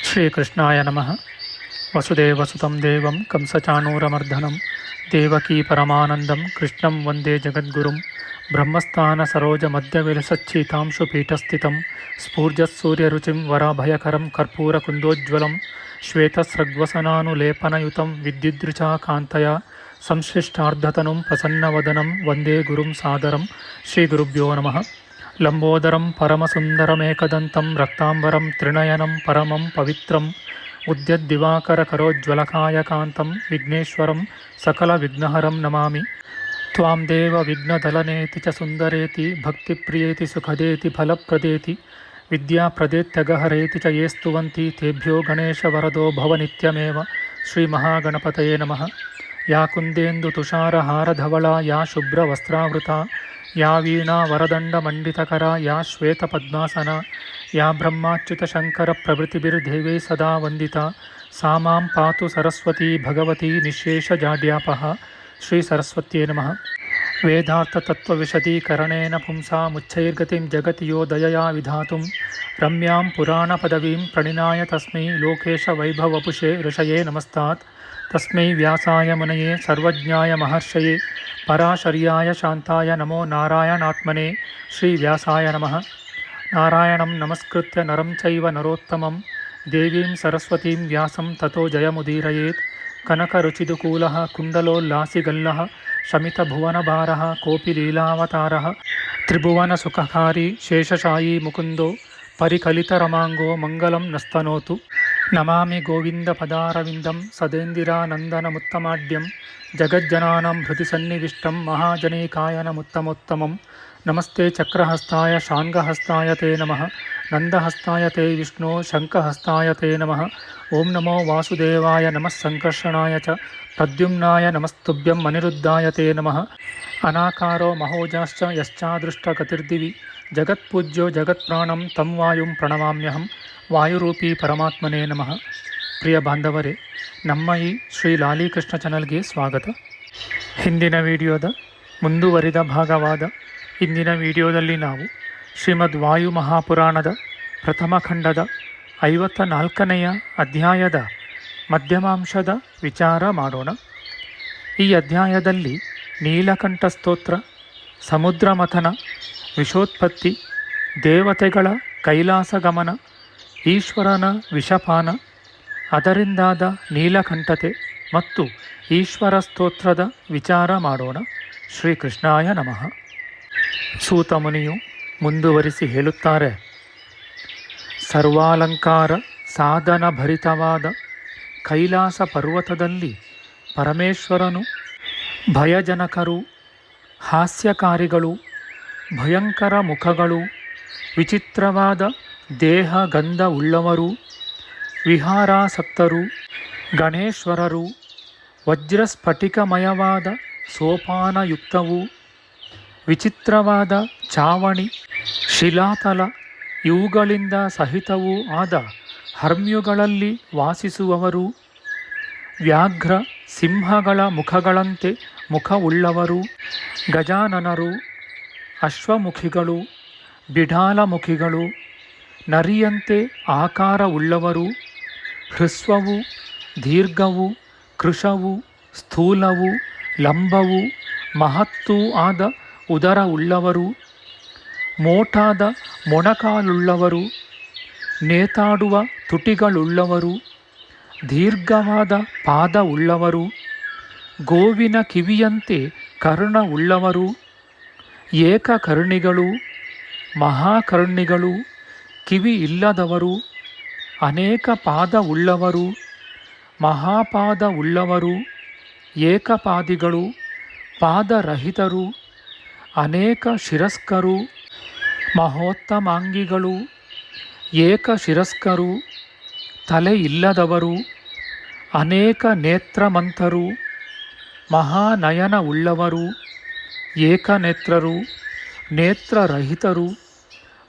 ಶ್ರೀಕೃಷ್ಣಾಯ ನಮಃ. ವಸುದೇವಸುತಂ ದೇವಂ ಕಂಸಚಾಣೂರಮರ್ದನಂ ದೇವಕೀ ಪರಮಾನಂದಂ ಕೃಷ್ಣಂ ವಂದೇ ಜಗದ್ಗುರುಂ. ಬ್ರಹ್ಮಸ್ಥಾನ ಸರೋಜ ಮಧ್ಯವಿಲಸಚ್ಛೀತಾಂಶು ಪೀಠಸ್ಥಿತಂ ಸ್ಫೂರ್ಜತ್ಸೂರ್ಯರುಚಿಂ ವರಾಭಯಕರಂ ಕರ್ಪೂರಕುಂದೋಜ್ವಲಂ ಶ್ವೇತಸ್ರಗ್ವಸನಾನುಲೇಪನಯುತಂ ವಿದ್ಯುದ್ರುಚಾ ಕಾಂತಯ ಸಂಶ್ಲಿಷ್ಟಾರ್ಧತನುಂ ಪ್ರಸನ್ನವದನಂ ವಂದೇ ಗುರುಂ ಸಾದರಂ. ಶ್ರೀಗುರುಭ್ಯೋ ನಮಃ. ಲಂಬೋದರಂ ಪರಮಸುಂದರಮೇಕದಂತಂ ರಕ್ತಾಂಬರಂ ತ್ರಿನಯನಂ ಪರಮಂ ಪವಿತ್ರಂ ಉದ್ಯದ್ದಿವಾಕರಕರೋಜ್ವಲಕಾಯಕಾಂತಂ ವಿಘ್ನೇಶ್ವರಂ ಸಕಲವಿಘ್ನಹರಂ ನಮಾಮಿ. ತ್ವಾಂ ದೇವ ವಿಘ್ನದಲನೇತಿ ಚ ಸುಂದರೇತಿ ಭಕ್ತಿಪ್ರಿಯೇತಿ ಸುಖದೇತಿ ಫಲಪ್ರದೇತಿ ವಿದ್ಯಾಪ್ರದೇತ್ಯಗಹರೇತಿ ಚ ಯೇ ಸ್ತುವಂತಿ ತೇಭ್ಯೋ ಗಣೇಶವರದೋ ಭವ ನಿತ್ಯಮೇವ. ಶ್ರೀಮಹಾಗಣಪತಯೇ ನಮಃ. ಯಾ ಕುಂದೇಂದು ತುಷಾರಹಾರಧವಳಾ ಯಾ ಶುಭ್ರವಸ್ತ್ರಾವೃತಾ ಯಾ ವೀಣಾ ವರದಂಡಮಂಡಿತಕರ ಯಾ ಶ್ವೇತಪದ್ಮಾಸನ ಯಾ ಬ್ರಹ್ಮಾಚ್ಯುತಶಂಕರ ಪ್ರಭೃತಿಭಿರ್ದೇವೈ ಸದಾ ವಂದಿತಾ ಸಾ ಮಾಂ ಪಾತು ಸರಸ್ವತೀ ಭಗವತೀ ನಿಶೇಷಜಾಡ್ಯಾಪಃ. ಶ್ರೀ ಸರಸ್ವತ್ಯೇ ನಮಃ. ವೇದಾರ್ಥತತ್ವವಿಶದೀಕರಣೇನ ಪುಂಸಾಮುಚ್ಚೈರ್ಗತಿಂ ಜಗತಿ ಯೋ ದಯಯಾ ವಿಧಾತುಂ ರಮ್ಯಾಂ ಪುರಾಣಪದವೀಂ ಪ್ರಣಿನಾಯ ತಸ್ಮೈ ಲೋಕೇಶವೈಭವಪುಷೇ ಋಷಯೇ ನಮಸ್ತಾತ್. ತಸ್ಮೈ ವ್ಯಾಸಾಯ ಮುನಯೇ ಸರ್ವಜ್ಞಾಯ ಮಹರ್ಷಯೇ ಪರಾಶರ್ಯಾಯ ಶಾಂತಾಯ ನಮೋ ನಾರಾಯಣಾತ್ಮನೇ. ಶ್ರೀ ವ್ಯಾಸಾಯ ನಮಃ. ನಾರಾಯಣಂ ನಮಸ್ಕೃತ್ಯ ನರಂ ಚೈವ ನರೋತ್ತಮಂ ದೇವೀಂ ಸರಸ್ವತೀಂ ವ್ಯಾಸಂ ತತೋ ಜಯಮುದೀರಯೇತ್. ಕನಕರುಚಿದುಕೂಲಃ ಕುಂಡಲೋಲ್ಲಾಸಿಗಲ್ಲಃ ಶಮಿತಭುವನಭಾರಃ ಕೋಪಿ ಲೀಲಾವತಾರಃ ತ್ರಿಭುವನಸುಖಕಾರಿ ಶೇಷಶಾಯೀ ಮುಕುಂದೋ ಪರಿಕಲಿತರಮಾಂಗೋ ಮಂಗಲಂ ನಸ್ತನೋತು. ನಮಾಮಿ ಗೋವಿಂದಪದಾರವಿಂದಂ ಸದೇಂದಿರಾನಂದನಮುತ್ತಮಾಡ್ಯಂ ಜಗಜ್ಜನಾನಾಂ ಹೃದಯ ಸನ್ನಿವಿಷ್ಟಂ ಮಹಾಜನೈಕಾಯನಮುತ್ತಮೋತ್ತಮಂ. ನಮಸ್ತೆ ಚಕ್ರಹಸ್ತಾಯ ಶಾಂಗಹಸ್ತಾಯ ತೇ ನಮಃ. ನಂದಹಸ್ತಾಯ ತೇ ವಿಷ್ಣೋ ಶಂಖಹಸ್ತಾಯ ತೇ ನಮಃ. ಓಂ ನಮೋ ವಾಸುದೇವಾಯ ನಮಃ ಸಂಕರ್ಷಣಾಯ ಚ ಪ್ರದ್ಯುಮ್ನಾಯ ನಮಸ್ತುಭ್ಯಂ ಅನಿರುದ್ಧಾಯ ತೇ ನಮಃ. ಅನಾಕಾರೋ ಮಹೋಜಾಶ್ಚ ಯಶ್ಚಾದೃಷ್ಟಗತಿರ್ದಿವಿ ಜಗತ್ಪೂಜ್ಯೋ ಜಗತ್ಪ್ರಾಣಂ ತಂ ವಾಯುಂ ಪ್ರಣಮಾಮ್ಯಹಂ. ವಾಯುರೂಪಿ ಪರಮಾತ್ಮನೇ ನಮಃ. ಪ್ರಿಯ ಬಾಂಧವರೇ, ನಮ್ಮ ಈ ಶ್ರೀ ಲಾಲಿಕೃಷ್ಣ ಚಾನಲ್ಗೆ ಸ್ವಾಗತ. ಹಿಂದಿನ ವಿಡಿಯೋದ ಮುಂದುವರಿದ ಭಾಗವಾದ ಇಂದಿನ ವಿಡಿಯೋದಲ್ಲಿ ನಾವು ಶ್ರೀಮದ್ ವಾಯು ಮಹಾಪುರಾಣದ ಪ್ರಥಮ ಖಂಡದ 54ನೆಯ ಅಧ್ಯಾಯದ ಮಧ್ಯಮಾಂಶದ ವಿಚಾರ ಮಾಡೋಣ. ಈ ಅಧ್ಯಾಯದಲ್ಲಿ ನೀಲಕಂಠ ಸ್ತೋತ್ರ, ಸಮುದ್ರ ಮಥನ, ವಿಷೋತ್ಪತ್ತಿ, ದೇವತೆಗಳ ಕೈಲಾಸಗಮನ, ಈಶ್ವರನ ವಿಷಪಾನ, ಅದರಿಂದಾದ ನೀಲಕಂಠತೆ ಮತ್ತು ಈಶ್ವರ ಸ್ತೋತ್ರದ ವಿಚಾರ ಮಾಡೋಣ. ಶ್ರೀಕೃಷ್ಣಾಯ ನಮಃ. ಸೂತ ಮುನಿಯು ಮುಂದುವರಿಸಿ ಹೇಳುತ್ತಾರೆ, ಸರ್ವಾಲಂಕಾರ ಸಾಧನ ಭರಿತವಾದ ಕೈಲಾಸ ಪರ್ವತದಲ್ಲಿ ಪರಮೇಶ್ವರನು ಭಯಜನಕರು, ಹಾಸ್ಯಕಾರಿಗಳು, ಭಯಂಕರ ಮುಖಗಳು, ವಿಚಿತ್ರವಾದ ದೇಹ ಗಂಧ ಉಳ್ಳವರು, ವಿಹಾರಾಸಕ್ತರು, ಗಣೇಶ್ವರರು, ವಜ್ರಸ್ಫಟಿಕಮಯವಾದ ಸೋಪಾನಯುಕ್ತವು, ವಿಚಿತ್ರವಾದ ಚಾವಣಿ, ಶಿಲಾತಲ ಇವುಗಳಿಂದ ಸಹಿತವೂ ಆದ ಹರ್ಮ್ಯುಗಳಲ್ಲಿ ವಾಸಿಸುವವರು, ವ್ಯಾಘ್ರ ಸಿಂಹಗಳ ಮುಖಗಳಂತೆ ಮುಖವುಳ್ಳವರು, ಗಜಾನನರು, ಅಶ್ವಮುಖಿಗಳು, ಬಿಡಾಲಮುಖಿಗಳು, ನರಿಯಂತೆ ಆಕಾರವುಳ್ಳವರು, ಹೃಸ್ವವು, ದೀರ್ಘವು, ಕೃಶವು, ಸ್ಥೂಲವು, ಲಂಬವು, ಮಹತ್ತೂ ಆದ ಉದರ ಉಳ್ಳವರು, ಮೋಟಾದ ಮೊಣಕಾಲುಳ್ಳವರು, ನೇತಾಡುವ ತುಟಿಗಳುಳ್ಳವರು, ದೀರ್ಘವಾದ ಪಾದ ಉಳ್ಳವರು, ಗೋವಿನ ಕಿವಿಯಂತೆ ಕರ್ಣ ಉಳ್ಳವರು, ಏಕಕರ್ಣಿಗಳು, ಮಹಾಕರ್ಣಿಗಳು, ಕಿವಿ ಇಲ್ಲದವರು, ಅನೇಕ ಪಾದ ಉಳ್ಳವರು, ಮಹಾಪಾದ ಉಳ್ಳವರು, ಏಕಪಾದಿಗಳು, ಪಾದರಹಿತರು, ಅನೇಕ ಶಿರಸ್ಕರು, ಮಹೋತ್ತಮಾಂಗಿಗಳು, ಏಕಶಿರಸ್ಕರು, ತಲೆ ಇಲ್ಲದವರು, ಅನೇಕ ನೇತ್ರಮಂತರು, ಮಹಾನಯನ ಉಳ್ಳವರು, ಏಕನೇತ್ರರು, ನೇತ್ರರಹಿತರು,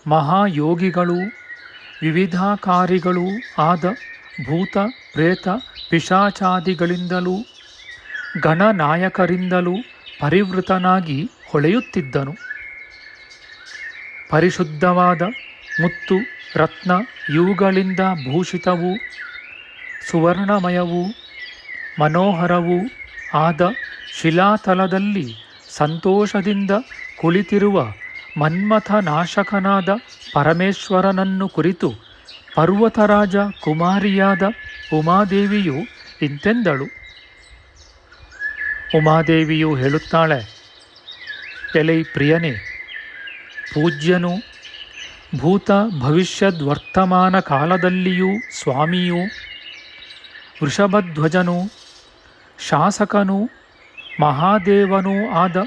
ಮಹಾಯೋಗಿಗಳು, ವಿವಿಧಾಕಾರಿಗಳೂ ಆದ ಭೂತ ಪ್ರೇತ ಪಿಶಾಚಾದಿಗಳಿಂದಲೂ ಗಣನಾಯಕರಿಂದಲೂ ಪರಿವೃತನಾಗಿ ಹೊಳೆಯುತ್ತಿದ್ದನು. ಪರಿಶುದ್ಧವಾದ ಮುತ್ತು ರತ್ನ ಇವುಗಳಿಂದ ಭೂಷಿತವೂ ಸುವರ್ಣಮಯವೂ ಮನೋಹರವೂ ಆದ ಶಿಲಾತಲದಲ್ಲಿ ಸಂತೋಷದಿಂದ ಕುಳಿತಿರುವ ಮನ್ಮಥನಾಶಕನಾದ ಪರಮೇಶ್ವರನನ್ನು ಕುರಿತು ಪರ್ವತರಾಜ ಕುಮಾರಿಯಾದ ಉಮಾದೇವಿಯು ಇಂತೆಂದಳು. ಉಮಾದೇವಿಯು ಹೇಳುತ್ತಾಳೆ, ಎಲೈ ಪ್ರಿಯನೇ, ಪೂಜ್ಯನು ಭೂತ ಭವಿಷ್ಯದ್ ವರ್ತಮಾನ ಕಾಲದಲ್ಲಿಯೂ ಸ್ವಾಮಿಯೂ ವೃಷಭಧ್ವಜನೂ ಶಾಸಕನೂ ಮಹಾದೇವನೂ ಆದ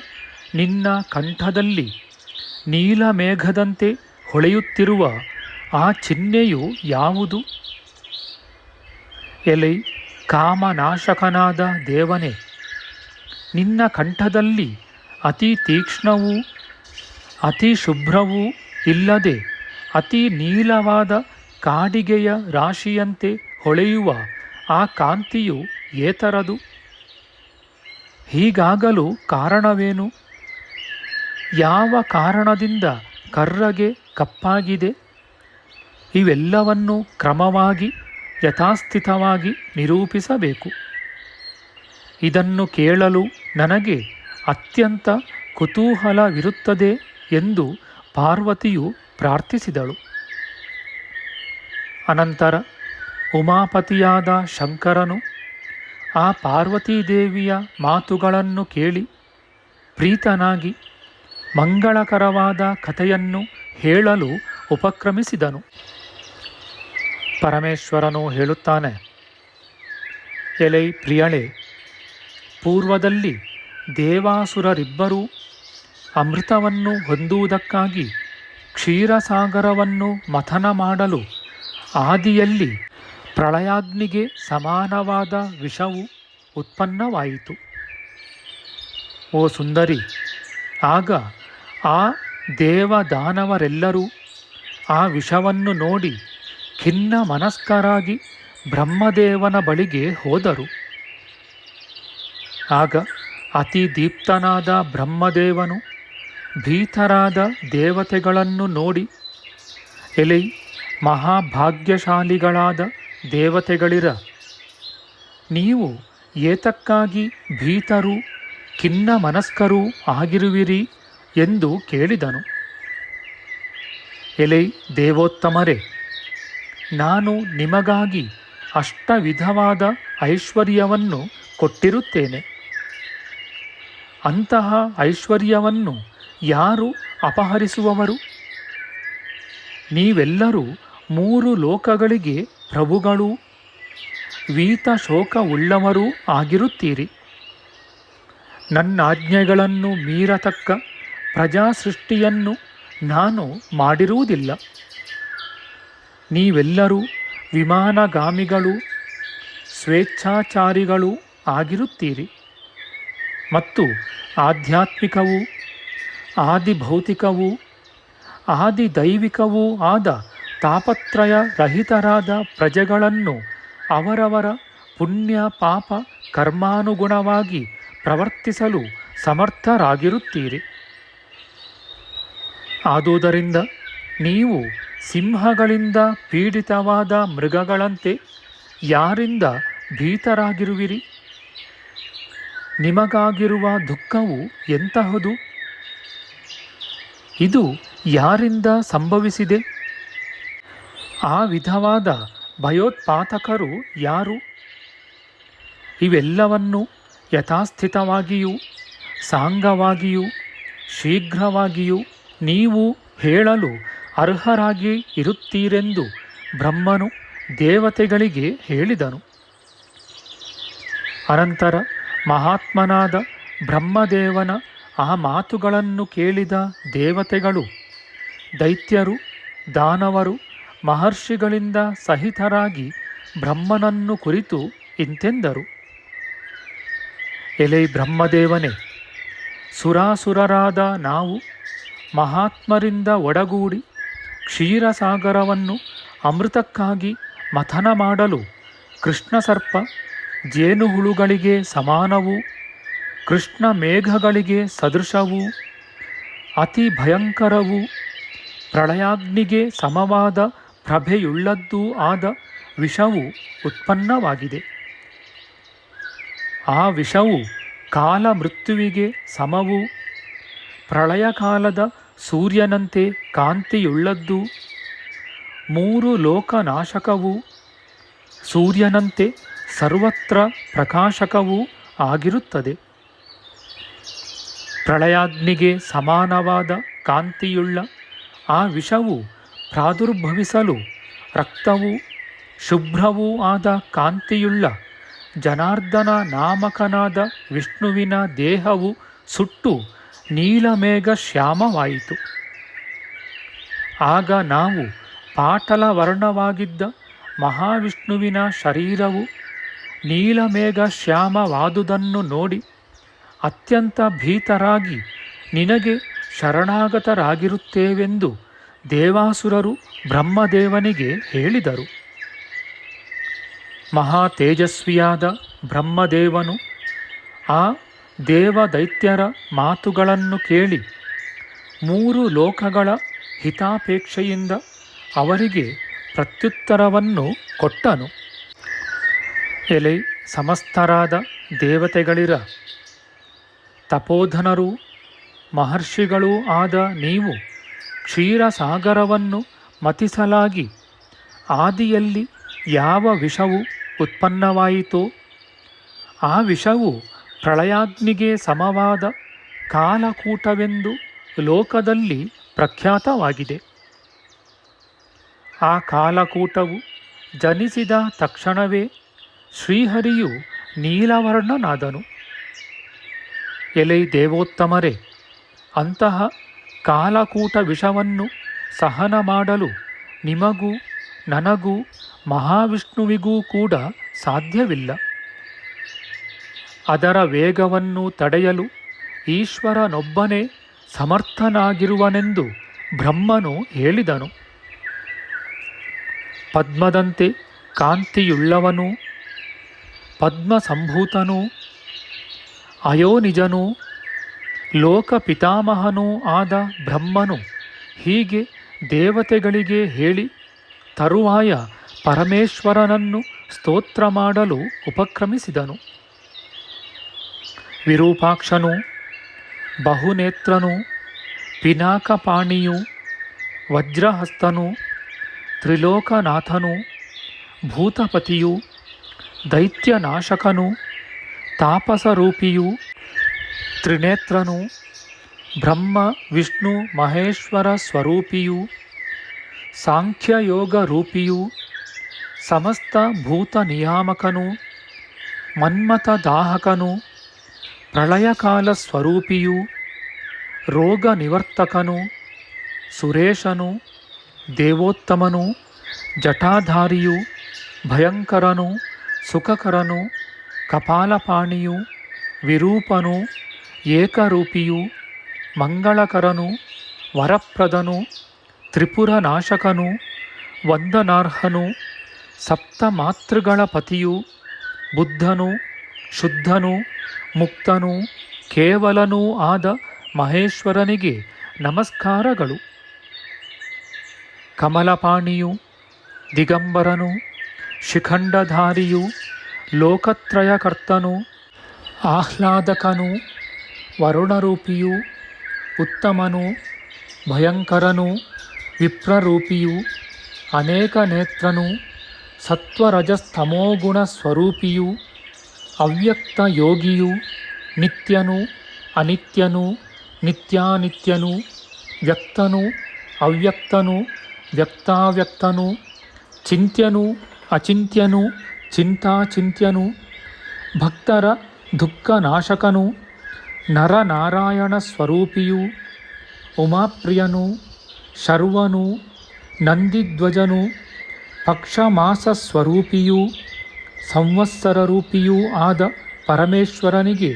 ನಿನ್ನ ಕಂಠದಲ್ಲಿ ನೀಲಮೇಘದಂತೆ ಹೊಳೆಯುತ್ತಿರುವ ಆ ಚಿಹ್ನೆಯು ಯಾವುದು? ಎಲೈ ಕಾಮನಾಶಕನಾದ ದೇವನೇ, ನಿನ್ನ ಕಂಠದಲ್ಲಿ ಅತಿ ತೀಕ್ಷ್ಣವೂ ಅತಿ ಶುಭ್ರವೂ ಇಲ್ಲದೆ ಅತಿ ನೀಲವಾದ ಕಾಡಿಗೆಯ ರಾಶಿಯಂತೆ ಹೊಳೆಯುವ ಆ ಕಾಂತಿಯು ಏತರದು? ಹೀಗಾಗಲು ಕಾರಣವೇನು? ಯಾವ ಕಾರಣದಿಂದ ಕರ್ರಗೆ ಕಪ್ಪಾಗಿದೆ? ಇವೆಲ್ಲವನ್ನೂ ಕ್ರಮವಾಗಿ ಯಥಾಸ್ಥಿತವಾಗಿ ನಿರೂಪಿಸಬೇಕು. ಇದನ್ನು ಕೇಳಲು ನನಗೆ ಅತ್ಯಂತ ಕುತೂಹಲವಿರುತ್ತದೆ ಎಂದು ಪಾರ್ವತಿಯು ಪ್ರಾರ್ಥಿಸಿದಳು. ಅನಂತರ ಉಮಾಪತಿಯಾದ ಶಂಕರನು ಆ ಪಾರ್ವತೀದೇವಿಯ ಮಾತುಗಳನ್ನು ಕೇಳಿ ಪ್ರೀತನಾಗಿ ಮಂಗಳಕರವಾದ ಕಥೆಯನ್ನು ಹೇಳಲು ಉಪಕ್ರಮಿಸಿದನು. ಪರಮೇಶ್ವರನು ಹೇಳುತ್ತಾನೆ, ಎಲೈ ಪ್ರಿಯಳೇ, ಪೂರ್ವದಲ್ಲಿ ದೇವಾಸುರರಿಬ್ಬರೂ ಅಮೃತವನ್ನು ಹೊಂದುವುದಕ್ಕಾಗಿ ಕ್ಷೀರಸಾಗರವನ್ನು ಮಥನ ಮಾಡಲು ಆದಿಯಲ್ಲಿ ಪ್ರಳಯಾಗ್ನಿಗೆ ಸಮಾನವಾದ ವಿಷವು ಉತ್ಪನ್ನವಾಯಿತು. ಓ ಸುಂದರಿ, ಆಗ ಆ ದೇವದಾನವರೆಲ್ಲರೂ ಆ ವಿಷವನ್ನು ನೋಡಿ ಖಿನ್ನ ಮನಸ್ಕರಾಗಿ ಬ್ರಹ್ಮದೇವನ ಬಳಿಗೆ ಹೋದರು. ಆಗ ಅತಿ ದೀಪ್ತನಾದ ಬ್ರಹ್ಮದೇವನು ಭೀತರಾದ ದೇವತೆಗಳನ್ನು ನೋಡಿ, ಎಲೈ ಮಹಾಭಾಗ್ಯಶಾಲಿಗಳಾದ ದೇವತೆಗಳಿರ, ನೀವು ಏತಕ್ಕಾಗಿ ಭೀತರೂ ಖಿನ್ನ ಮನಸ್ಕರೂ ಆಗಿರುವಿರಿ ಎಂದು ಕೇಳಿದನು. ಎಲೈ ದೇವೋತ್ತಮರೇ, ನಾನು ನಿಮಗಾಗಿ ಅಷ್ಟವಿಧವಾದ ಐಶ್ವರ್ಯವನ್ನು ಕೊಟ್ಟಿರುತ್ತೇನೆ. ಅಂತಹ ಐಶ್ವರ್ಯವನ್ನು ಯಾರು ಅಪಹರಿಸುವವರು? ನೀವೆಲ್ಲರೂ 3 ಲೋಕಗಳಿಗೆ ಪ್ರಭುಗಳೂ ವೀತ ಶೋಕವುಳ್ಳವರೂ ಆಗಿರುತ್ತೀರಿ. ನನ್ನಾಜ್ಞೆಗಳನ್ನು ಮೀರತಕ್ಕ ಪ್ರಜಾಸೃಷ್ಟಿಯನ್ನು ನಾನು ಮಾಡಿರುವುದಿಲ್ಲ. ನೀವೆಲ್ಲರೂ ವಿಮಾನಗಾಮಿಗಳೂ ಸ್ವೇಚ್ಛಾಚಾರಿಗಳೂ ಆಗಿರುತ್ತೀರಿ ಮತ್ತು ಆಧ್ಯಾತ್ಮಿಕವೂ ಆದಿಭೌತಿಕವೂ ಆದಿದೈವಿಕವೂ ಆದ ತಾಪತ್ರಯ ರಹಿತರಾದ ಪ್ರಜೆಗಳನ್ನು ಅವರವರ ಪುಣ್ಯ ಪಾಪ ಕರ್ಮಾನುಗುಣವಾಗಿ ಪ್ರವರ್ತಿಸಲು ಸಮರ್ಥರಾಗಿರುತ್ತೀರಿ. ಆದುದರಿಂದ ನೀವು ಸಿಂಹಗಳಿಂದ ಪೀಡಿತವಾದ ಮೃಗಗಳಂತೆ ಯಾರಿಂದ ಭೀತರಾಗಿರುವಿರಿ? ನಿಮಗಾಗಿರುವ ದುಃಖವು ಎಂತಹದು? ಇದು ಯಾರಿಂದ ಸಂಭವಿಸಿದೆ? ಆ ವಿಧವಾದ ಭಯೋತ್ಪಾತಕರು ಯಾರು? ಇವೆಲ್ಲವನ್ನು ಯಥಾಸ್ಥಿತವಾಗಿಯೂ ಸಾಂಗವಾಗಿಯೂ ಶೀಘ್ರವಾಗಿಯೂ ನೀವು ಹೇಳಲು ಅರ್ಹರಾಗಿ ಇರುತ್ತೀರೆಂದು ಬ್ರಹ್ಮನು ದೇವತೆಗಳಿಗೆ ಹೇಳಿದನು. ಅನಂತರ ಮಹಾತ್ಮನಾದ ಬ್ರಹ್ಮದೇವನ ಆ ಮಾತುಗಳನ್ನು ಕೇಳಿದ ದೇವತೆಗಳು, ದೈತ್ಯರು, ದಾನವರು, ಮಹರ್ಷಿಗಳಿಂದ ಸಹಿತರಾಗಿ ಬ್ರಹ್ಮನನ್ನು ಕುರಿತು ಇಂತೆಂದರು. ಎಲೈ ಬ್ರಹ್ಮದೇವನೇ, ಸುರಾಸುರರಾದ ನಾವು ಮಹಾತ್ಮರಿಂದ ಒಡಗೂಡಿ ಕ್ಷೀರಸಾಗರವನ್ನು ಅಮೃತಕ್ಕಾಗಿ ಮಥನ ಮಾಡಲು ಕೃಷ್ಣ ಸರ್ಪ ಜೇನುಹುಳುಗಳಿಗೆ ಸಮಾನವೂ ಕೃಷ್ಣ ಮೇಘಗಳಿಗೆ ಸದೃಶವೂ ಅತಿ ಭಯಂಕರವೂ ಪ್ರಳಯಾಗ್ನಿಗೆ ಸಮವಾದ ಪ್ರಭೆಯುಳ್ಳದ್ದೂ ಆದ ವಿಷವು ಉತ್ಪನ್ನವಾಗಿದೆ. ಆ ವಿಷವು ಕಾಲ ಮೃತ್ಯುವಿಗೆ ಸಮವೂ ಪ್ರಳಯ ಕಾಲದ ಸೂರ್ಯನಂತೆ ಕಾಂತಿಯುಳ್ಳದ್ದೂ 3 ಲೋಕನಾಶಕವೂ ಸೂರ್ಯನಂತೆ ಸರ್ವತ್ರ ಪ್ರಕಾಶಕವೂ ಆಗಿರುತ್ತದೆ. ಪ್ರಳಯಾಗ್ನಿಗೆ ಸಮಾನವಾದ ಕಾಂತಿಯುಳ್ಳ ಆ ವಿಷವು ಪ್ರಾದುರ್ಭವಿಸಲು ರಕ್ತವೂ ಶುಭ್ರವೂ ಆದ ಕಾಂತಿಯುಳ್ಳ ಜನಾರ್ದನ ನಾಮಕನಾದ ವಿಷ್ಣುವಿನ ದೇಹವು ಸುಟ್ಟು ನೀಲಮೇಘ ಶ್ಯಾಮವಾಯಿತು. ಆಗ ನಾವು ಪಾಟಲ ವರ್ಣವಾಗಿದ್ದ ಮಹಾವಿಷ್ಣುವಿನ ಶರೀರವು ನೀಲಮೇಘ ಶ್ಯಾಮವಾದುದನ್ನು ನೋಡಿ ಅತ್ಯಂತ ಭೀತರಾಗಿ ನಿನಗೆ ಶರಣಾಗತರಾಗಿರುತ್ತೇವೆಂದು ದೇವಾಸುರರು ಬ್ರಹ್ಮದೇವನಿಗೆ ಹೇಳಿದರು. ಮಹಾ ತೇಜಸ್ವಿಯಾದ ಬ್ರಹ್ಮದೇವನು ಆ ದೇವದೈತ್ಯರ ಮಾತುಗಳನ್ನು ಕೇಳಿ 3 ಲೋಕಗಳ ಹಿತಾಪೇಕ್ಷೆಯಿಂದ ಅವರಿಗೆ ಪ್ರತ್ಯುತ್ತರವನ್ನು ಕೊಟ್ಟನು. ಎಲೆ ಸಮಸ್ತರಾದ ದೇವತೆಗಳಿರ, ತಪೋಧನರೂ ಮಹರ್ಷಿಗಳೂ ಆದ ನೀವು ಕ್ಷೀರಸಾಗರವನ್ನು ಮತಿಸಲಾಗಿ ಆದಿಯಲ್ಲಿ ಯಾವ ವಿಷವು ಉತ್ಪನ್ನವಾಯಿತೋ ಆ ವಿಷವು ಪ್ರಳಯಾಗ್ನಿಗೆ ಸಮವಾದ ಕಾಲಕೂಟವೆಂದು ಲೋಕದಲ್ಲಿ ಪ್ರಖ್ಯಾತವಾಗಿದೆ. ಆ ಕಾಲಕೂಟವು ಜನಿಸಿದ ತಕ್ಷಣವೇ ಶ್ರೀಹರಿಯು ನೀಲವರ್ಣನಾದನು. ಎಲೆ ದೇವೋತ್ತಮರೇ, ಅಂತಹ ಕಾಲಕೂಟ ವಿಷವನ್ನು ಸಹನ ಮಾಡಲು ನಿಮಗೂ ನನಗೂ ಮಹಾವಿಷ್ಣುವಿಗೂ ಕೂಡ ಸಾಧ್ಯವಿಲ್ಲ. ಅದರ ವೇಗವನ್ನು ತಡೆಯಲು ಈಶ್ವರನೊಬ್ಬನೇ ಸಮರ್ಥನಾಗಿರುವನೆಂದು ಬ್ರಹ್ಮನು ಹೇಳಿದನು. ಪದ್ಮದಂತೆ ಕಾಂತಿಯುಳ್ಳವನೂ ಪದ್ಮಸಂಭೂತನೂ ಅಯೋನಿಜನೂ ಲೋಕಪಿತಾಮಹನೂ ಆದ ಬ್ರಹ್ಮನು ಹೀಗೆ ದೇವತೆಗಳಿಗೆ ಹೇಳಿ ತರುವಾಯ ಪರಮೇಶ್ವರನನ್ನು ಸ್ತೋತ್ರ ಮಾಡಲು ಉಪಕ್ರಮಿಸಿದನು. ವಿರೂಪಾಕ್ಷನೂ ಬಹುನೇತ್ರನೂ ಪಿನಾಕಪಾಣಿಯೂ ವಜ್ರಹಸ್ತನೂ ತ್ರಿಲೋಕನಾಥನೂ ಭೂತಪತಿಯೂ ದೈತ್ಯನಾಶಕನೂ ತಾಪಸರೂಪಿಯೂ ತ್ರಿನೇತ್ರನೂ ಬ್ರಹ್ಮ ವಿಷ್ಣು ಮಹೇಶ್ವರ ಸ್ವರೂಪಿಯೂ ಸಾಂಖ್ಯಯೋಗ ರೂಪಿಯೂ ಸಮಸ್ತ ಭೂತ ನಿಯಾಮಕನೂ ಮನ್ಮಥದಾಹಕನೂ ಪ್ರಳಯಕಾಲ ಸ್ವರೂಪಿಯೂ ರೋಗ ನಿವರ್ತಕನೂ ಸುರೇಶನೂ ದೇವೋತ್ತಮನೂ ಜಟಾಧಾರಿಯೂ ಭಯಂಕರನೂ ಸುಖಕರನೂ ಕಪಾಲಪಾಣಿಯೂ ವಿರೂಪನೂ ಏಕರೂಪಿಯೂ ಮಂಗಳಕರನೂ ವರಪ್ರದನೂ ತ್ರಿಪುರನಾಶಕನೂ ವಂದನಾರ್ಹನೂ ಸಪ್ತಮಾತೃಗಳ ಪತಿಯೂ ಬುದ್ಧನೂ ಶುದ್ಧನೂ ಮುಕ್ತನೂ ಕೇವಲನೂ ಆದ ಮಹೇಶ್ವರನಿಗೆ ನಮಸ್ಕಾರಗಳು. ಕಮಲಪಾಣಿಯೂ ದಿಗಂಬರನೂ ಶಿಖಂಡಧಾರಿಯೂ ಲೋಕತ್ರಯಕರ್ತನೂ ಆಹ್ಲಾದಕನೂ ವರುಣರೂಪಿಯೂ ಉತ್ತಮನೂ ಭಯಂಕರನೂ ವಿಪ್ರರೂಪಿಯೂ ಅನೇಕ ನೇತ್ರನೂ ಸತ್ವರಜಸ್ತಮೋಗುಣ ಸ್ವರೂಪಿಯೂ ಅವ್ಯಕ್ತ ಯೋಗಿಯೂ ನಿತ್ಯನೂ ಅನಿತ್ಯನೂ ನಿತ್ಯಾನಿತ್ಯನೂ ವ್ಯಕ್ತನೂ ಅವ್ಯಕ್ತನೂ ವ್ಯಕ್ತಾವ್ಯಕ್ತನೂ ಚಿಂತ್ಯನೂ ಅಚಿಂತ್ಯನೂ ಚಿಂತಾಚಿಂತ್ಯನೂ ಭಕ್ತರ ದುಃಖನಾಶಕನೂ ನರನಾರಾಯಣ ಸ್ವರೂಪಿಯೂ ಉಮಾಪ್ರಿಯನೂ ಶರ್ವನೂ ನಂದಿಧ್ವಜನೂ ಪಕ್ಷಮಾಸ ಸ್ವರೂಪಿಯೂ ಸಂವತ್ಸರರೂಪಿಯೂ ಆದ ಪರಮೇಶ್ವರನಿಗೆ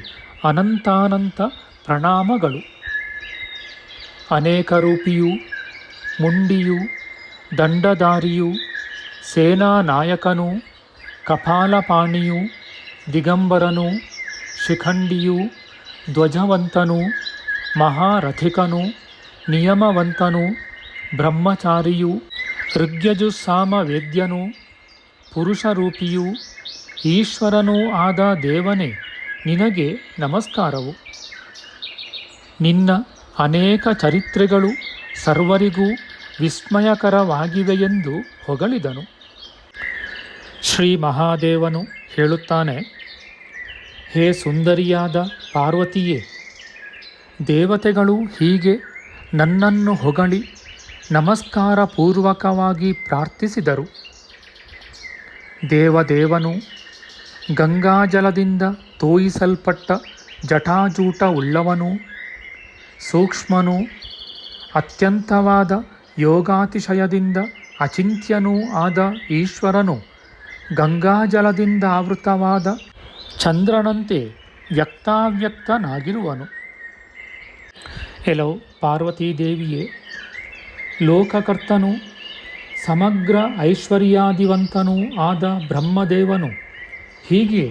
ಅನಂತಾನಂತ ಪ್ರಣಾಮಗಳು. ಅನೇಕ ರೂಪಿಯೂ ಮುಂಡಿಯೂ ದಂಡಧಾರಿಯೂ ಸೇನಾನಾಯಕನೂ ಕಪಾಲಪಾಣಿಯೂ ದಿಗಂಬರನೂ ಶಿಖಂಡಿಯೂ ಧ್ವಜವಂತನೂ ಮಹಾರಥಿಕನೂ ನಿಯಮವಂತನೂ ಬ್ರಹ್ಮಚಾರಿಯೂ ಋಗ್ಯಜುಸ್ಸಾಮ ವೇದ್ಯನೂ ಪುರುಷರೂಪಿಯೂ ಈಶ್ವರನೂ ಆದ ದೇವನೇ ನಿನಗೆ ನಮಸ್ಕಾರವು. ನಿನ್ನ ಅನೇಕ ಚರಿತ್ರೆಗಳು ಸರ್ವರಿಗೂ ವಿಸ್ಮಯಕರವಾಗಿವೆಯೆಂದು ಹೊಗಳಿದನು. ಶ್ರೀ ಮಹಾದೇವನು ಹೇಳುತ್ತಾನೆ, ಹೇ ಸುಂದರಿಯಾದ ಪಾರ್ವತಿಯೇ, ದೇವತೆಗಳು ಹೀಗೆ ನನ್ನನ್ನು ಹೊಗಳಿ ನಮಸ್ಕಾರ ಪೂರ್ವಕವಾಗಿ ಪ್ರಾರ್ಥಿಸಿದರು. ದೇವದೇವನು ಗಂಗಾಜಲದಿಂದ ತೋಯಿಸಲ್ಪಟ್ಟ ಜಟಾಜೂಟ ಉಳ್ಳವನೂ ಸೂಕ್ಷ್ಮನೂ ಅತ್ಯಂತವಾದ ಯೋಗಾತಿಶಯದಿಂದ ಅಚಿಂತ್ಯನೂ ಆದ ಈಶ್ವರನು ಗಂಗಾಜಲದಿಂದ ಆವೃತವಾದ ಚಂದ್ರನಂತೆ ವ್ಯಕ್ತಾವ್ಯಕ್ತನಾಗಿರುವನು. ಎಲೋ ಪಾರ್ವತೀದೇವಿಯೇ, ಲೋಕಕರ್ತನೂ ಸಮಗ್ರ ಐಶ್ವರ್ಯಾದಿವಂತನೂ ಆದ ಬ್ರಹ್ಮದೇವನು ಹೀಗೆ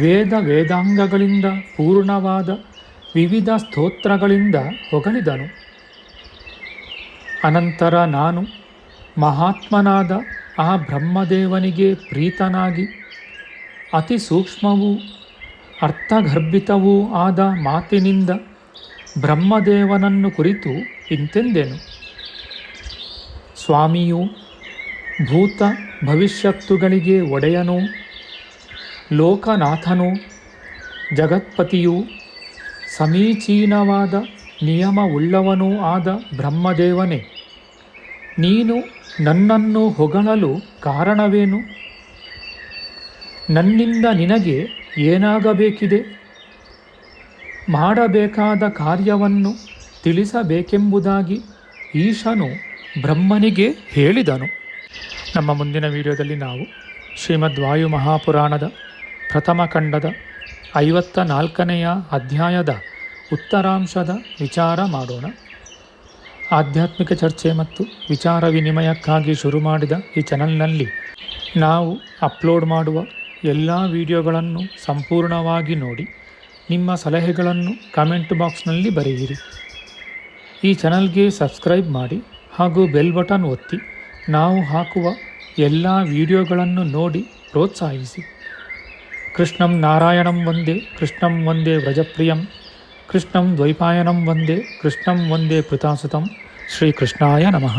ವೇದಾಂಗಗಳಿಂದ ಪೂರ್ಣವಾದ ವಿವಿಧ ಸ್ತೋತ್ರಗಳಿಂದ ಹೊಗಳಿದನು. ಅನಂತರ ನಾನು ಮಹಾತ್ಮನಾದ ಆ ಬ್ರಹ್ಮದೇವನಿಗೆ ಪ್ರೀತನಾಗಿ ಅತಿ ಸೂಕ್ಷ್ಮವೂ ಅರ್ಥಗರ್ಭಿತವೂ ಆದ ಮಾತಿನಿಂದ ಬ್ರಹ್ಮದೇವನನ್ನು ಕುರಿತು ಇಂತೆಂದೆನು. ಸ್ವಾಮಿಯು ಭೂತ ಭವಿಷ್ಯತ್ತುಗಳಿಗೆ ಒಡೆಯನೂ ಲೋಕನಾಥನೂ ಜಗತ್ಪತಿಯೂ ಸಮೀಚೀನವಾದ ನಿಯಮವುಳ್ಳವನೂ ಆದ ಬ್ರಹ್ಮದೇವನೇ, ನೀನು ನನ್ನನ್ನು ಹೊಗಳಲು ಕಾರಣವೇನು? ನನ್ನಿಂದ ನಿನಗೆ ಏನಾಗಬೇಕಿದೆ? ಮಾಡಬೇಕಾದ ಕಾರ್ಯವನ್ನು ತಿಳಿಸಬೇಕೆಂಬುದಾಗಿ ಈಶನು ಬ್ರಹ್ಮನಿಗೆ ಹೇಳಿದನು. ನಮ್ಮ ಮುಂದಿನ ವಿಡಿಯೋದಲ್ಲಿ ನಾವು ಶ್ರೀಮದ್ ವಾಯು ಮಹಾಪುರಾಣದ ಪ್ರಥಮ ಖಂಡದ 54ನೆಯ ಅಧ್ಯಾಯದ ಉತ್ತರಾಂಶದ ವಿಚಾರ ಮಾಡೋಣ. ಆಧ್ಯಾತ್ಮಿಕ ಚರ್ಚೆ ಮತ್ತು ವಿಚಾರ ವಿನಿಮಯಕ್ಕಾಗಿ ಶುರು ಮಾಡಿದ ಈ ಚಾನಲ್ನಲ್ಲಿ ನಾವು ಅಪ್ಲೋಡ್ ಮಾಡುವ ಎಲ್ಲ ವಿಡಿಯೋಗಳನ್ನು ಸಂಪೂರ್ಣವಾಗಿ ನೋಡಿ ನಿಮ್ಮ ಸಲಹೆಗಳನ್ನು ಕಮೆಂಟ್ ಬಾಕ್ಸ್ನಲ್ಲಿ ಬರೆಯಿರಿ. ಈ ಚಾನಲ್ಗೆ ಸಬ್ಸ್ಕ್ರೈಬ್ ಮಾಡಿ ಹಾಗೂ ಬೆಲ್ ಬಟನ್ ಒತ್ತಿ ನಾವು ಹಾಕುವ ಎಲ್ಲ ವಿಡಿಯೋಗಳನ್ನು ನೋಡಿ ಪ್ರೋತ್ಸಾಹಿಸಿ. ಕೃಷ್ಣಂ ನಾರಾಯಣಂ ವಂದೇ ಕೃಷ್ಣಂ ವಂದೇ ವ್ರಜಪ್ರಿಯಂ ಕೃಷ್ಣಂ ದ್ವೈಪಾಯನಂ ವಂದೇ ಕೃಷ್ಣಂ ವಂದೇ ಪೃತಾಸುತಂ. ಶ್ರೀಕೃಷ್ಣಾಯ ನಮಃ.